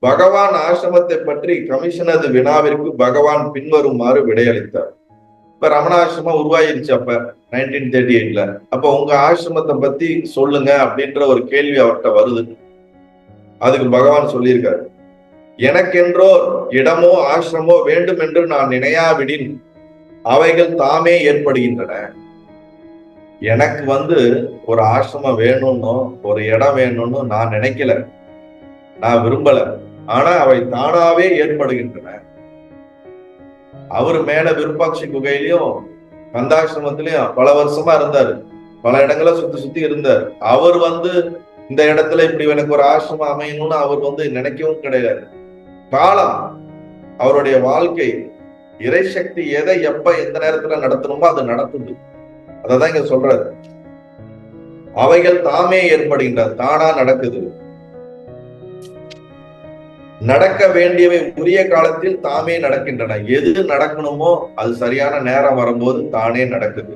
பகவான் ஆசிரமத்தை பற்றி கமிஷனது வினாவிற்கு பகவான் பின்வருமாறு விடையளித்தார். இப்ப ரமண ஆசிரமம் உருவாயிருச்சு அப்ப 1938ல. அப்ப உங்க ஆசிரமத்தை பத்தி சொல்லுங்க அப்படின்ற ஒரு கேள்வி அவர்கிட்ட வருது. அதுக்கு பகவான் சொல்லியிருக்காரு, எனக்கென்றோ இடமோ ஆசிரமோ வேண்டும் என்று நான் நினையாவிடின் அவைகள் தாமே ஏற்படுகின்றன. எனக்கு ஒரு ஆசிரமம் வேணும்னோ ஒரு இடம் வேணும்னு நான் நினைக்கல, நான் விரும்பல. ஆனா அவை தானாவே ஏற்படுகின்றன. அவரு மேல விருப்பாட்சி குகையிலையும் கந்தாசிரமத்திலையும் பல வருஷமா இருந்தாரு, பல இடங்களை சுத்தி இருந்தார். அவர் இந்த இடத்துல இப்படி எனக்கு ஒரு ஆசிரமம் அமையணும்னு அவர் நினைக்கவும் கிடையாது. காலம், அவருடைய வாழ்க்கை, இறைசக்தி எதை எப்ப எந்த நேரத்துல நடத்தணுமோ அது நடத்துது. அததான் இங்க சொல்றாரு, அவைகள் தாமே ஏற்படுகின்றன, தானா நடக்குது. நடக்க வேண்டியவை உரிய காலத்தில் தாமே நடக்கின்றன. எது நடக்கணுமோ அது சரியான நேரம் வரும்போது தானே நடக்குது.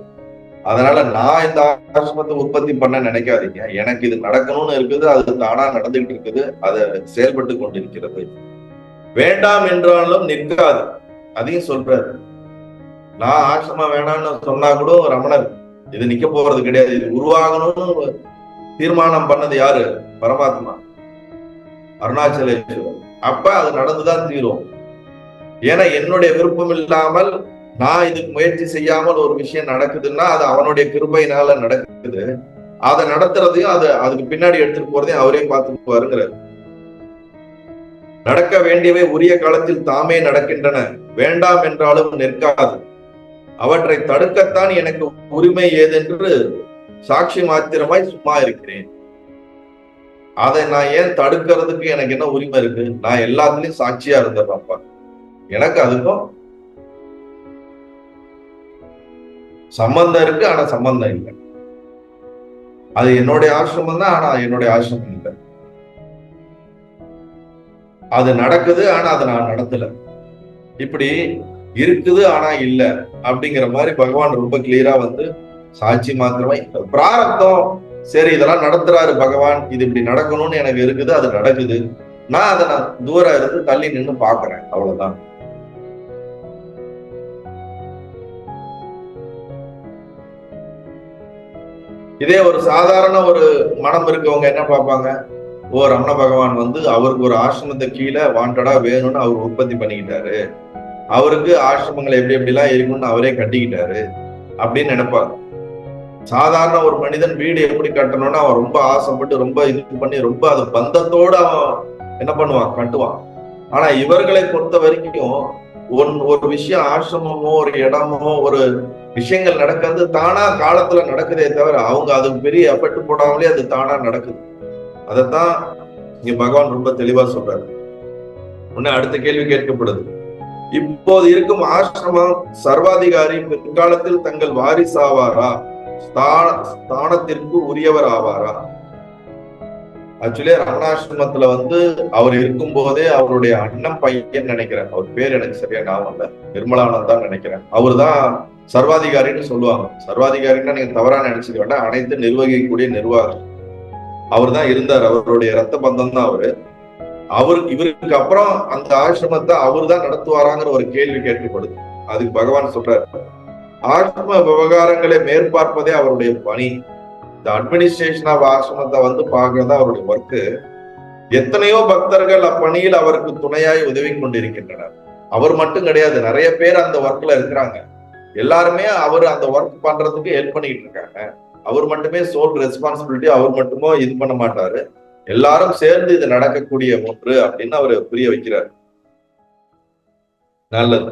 அதனால நான் இந்த ஆசிரமத்தை உற்பத்தி பண்ண நினைக்காதீங்க. எனக்கு இது நடக்கணும்னு இருக்குது, அது தானா நடந்துகிட்டு இருக்குது, அது செயல்பட்டு கொண்டிருக்கிறது. வேண்டாம் என்றாலும் நிற்காது, அதையும் சொல்றாரு. நான் ஆசிரமம் வேணாம்னு சொன்னா கூட ரமணர் இது நிக்க போறது கிடையாது, இது உருவாகணும்னு தீர்மானம் பண்ணது யாரு? பரமாத்மா, அருணாச்சலேஸ்வரர். அப்ப அது நடந்துதான் தீரும். ஏன்னா என்னுடைய விருப்பம் இல்லாமல் நான் இதுக்கு முயற்சி செய்யாமல் ஒரு விஷயம் நடக்குதுன்னா அது அவனுடைய கிருபையினால நடக்குது. அதை நடத்துறதையும் அதுக்கு பின்னாடி எடுத்துட்டு போறதையும் அவரே பார்த்துட்டு வருங்கிறார். நடக்க வேண்டியவை உரிய காலத்தில் தாமே நடக்கின்றன, வேண்டாம் என்றாலும் நிற்காது. அவற்றை தடுக்கத்தான் எனக்கு உரிமை ஏதென்று சாட்சி மாத்திரமாய் சும்மா இருக்கிறேன். அதை நான் ஏன் தடுக்கிறதுக்கு எனக்கு என்ன உரிமை இருக்கு? நான் எல்லாத்துலயும் சாட்சியா இருந்தேன்ப்பா. எனக்கு அதுக்கும் சம்பந்தம் இருக்கு, ஆனா சம்பந்தம் இல்லை. அது என்னுடைய ஆசிரமம் தான், ஆனா என்னுடைய ஆசிரமம் இல்லை. அது நடக்குது, ஆனா அதை நான் நடத்தல. இப்படி இருக்குது ஆனா இல்ல அப்படிங்கிற மாதிரி பகவான் ரொம்ப கிளியரா சாட்சி மாத்திரமே. பிராரப்தம் சரி, இதெல்லாம் நடத்துறாரு பகவான், இது இப்படி நடக்கணும்னு எனக்கு இருக்குது, அது நடக்குது. நான் தூரம் இருந்து தள்ளி நின்று பாக்குறேன், அவ்வளவுதான். இதே ஒரு சாதாரண ஒரு மனம் இருக்கவங்க என்ன பார்ப்பாங்க? ரமண பகவான் அவருக்கு ஒரு ஆசிரமத்தை கீழே வாண்டடா வேணும்னு அவர் உற்பத்தி பண்ணிக்கிட்டாரு, அவருக்கு ஆசிரமங்களை எப்படி எப்படிலாம் இருக்கணும்னு அவரே கட்டிக்கிட்டாரு அப்படின்னு நினைப்பாங்க. சாதாரண ஒரு மனிதன் வீடு எப்படி கட்டணும்னா அவன் ரொம்ப ஆசைப்பட்டு ரொம்ப இது பண்ணி ரொம்ப அது பந்தத்தோடு அவன் என்ன பண்ணுவான், கட்டுவான். ஆனா இவர்களை பொறுத்த வரைக்கும் ஒரு விஷயம், ஆசிரமமோ ஒரு இடமோ ஒரு விஷயங்கள் நடக்கிறது தானா காலத்துல நடக்குதே தவிர அவங்க அதுக்கு பெரிய எஃபெக்ட் போடாமலே அது தானா நடக்குது. அதைத்தான் இங்க பகவான் ரொம்ப தெளிவா சொல்றாரு. உடனே அடுத்த கேள்வி கேட்கப்படுது, இப்போது இருக்கும் ஆசிரமம் சர்வாதிகாரி பிற்காலத்தில் தங்கள் வாரிசாவாரா, ஸ்தானத்திற்கு உரியவர் ஆவாரா? ஆக்சுவலி ரமணாசிரமத்துல அவர் இருக்கும் போதே அவருடைய அண்ணன் பையன் நினைக்கிறேன், அவர் பேர் எனக்கு சரியா ஞாபகம் இல்ல, நிர்மலானந்த் தான் நினைக்கிறேன், அவரு தான் சர்வாதிகாரின்னு சொல்லுவாங்க. சர்வாதிகாரின்னா நீங்க தவறா நினைச்சுக்க வேண்டாம், அனைத்து நிர்வகிக்கக்கூடிய நிர்வாகம் அவர் தான் இருந்தார். அவருடைய ரத்த பந்தம் தான் இவருக்கு அப்புறம் அந்த ஆசிரமத்தை அவர் தான் நடத்துவாராங்கிற ஒரு கேள்வி கேட்கப்படுது. அதுக்கு பகவான் சொல்றாரு, ஆசிரம விவகாரங்களை மேற்பார்ப்பதே அவருடைய பணி. இந்த அட்மினிஸ்ட்ரேஷன் ஆஃப் ஆசிரமத்தை பாக்குறதா அவருடைய ஒர்க்கு. எத்தனையோ பக்தர்கள் அப்பணியில் அவருக்கு துணையாய் உதவி கொண்டிருக்கின்றனர். அவர் மட்டும் கிடையாது, நிறைய பேர் அந்த ஒர்க்ல இருக்கிறாங்க. எல்லாருமே அவர் அந்த ஒர்க் பண்றதுக்கு ஹெல்ப் பண்ணிட்டு இருக்காங்க. அவர் மட்டுமே சோல் ரெஸ்பான்சிபிலிட்டி அவர் மட்டுமோ இது பண்ண மாட்டாரு, எல்லாரும் சேர்ந்து இது நடக்கக்கூடிய ஒன்று அப்படின்னு அவர் புரிய வைக்கிறார். நல்லது.